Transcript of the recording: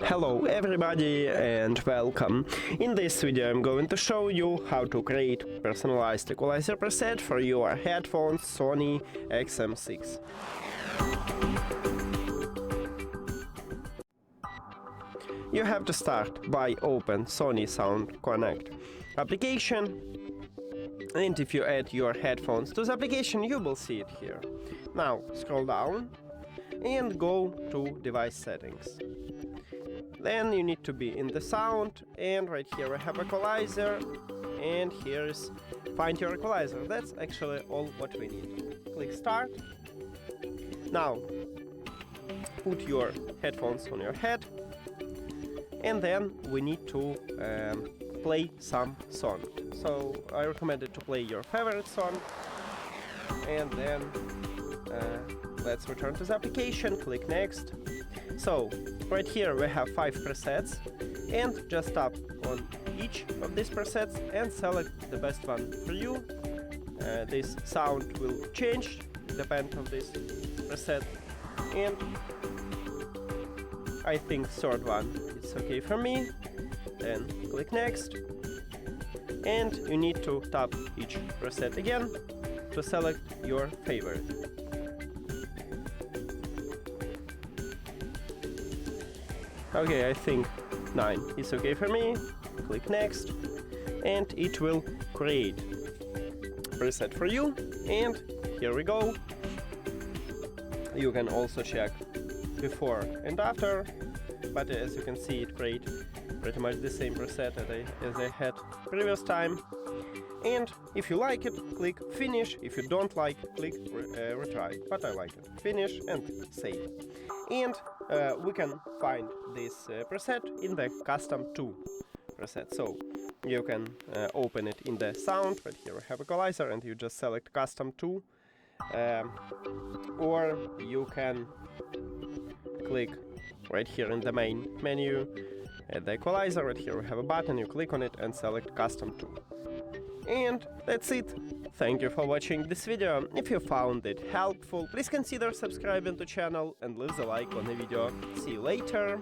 Hello everybody and welcome. In this video I'm going to show you how to create personalized equalizer preset for your headphones Sony XM6. You have to start by open Sony Sound Connect application, and if you add your headphones to the application you will see it here. Now scroll down and go to device settings. Then you need to be in the sound, and right here we have equalizer, and here is find your equalizer. That's actually all what we need. Click start. Now put your headphones on your head, and then we need to play some song. So I recommend it to play your favorite song, and then let's return to the application, click next. So right here we have 5 presets, and just tap on each of these presets and select the best one for you. This sound will change depending on this preset, and I think third one is okay for me. Then click next, and you need to tap each preset again to select your favorite. Okay, I think 9 is okay for me. Click next, and it will create preset for you. And here we go. You can also check before and after, but as you can see it creates pretty much the same preset as I had previous time. And if you like it, click finish. If you don't like, click retry. But I like it. Finish and save. And we can find this preset in the custom 2 preset. So you can open it in the sound. Right here we have equalizer, and you just select custom 2. Or you can click right here in the main menu at the equalizer. Right here we have a button. You click on it and select custom 2. And that's it. Thank you for watching this video. If you found it helpful, please consider subscribing to the channel and leave a like on the video. See you later.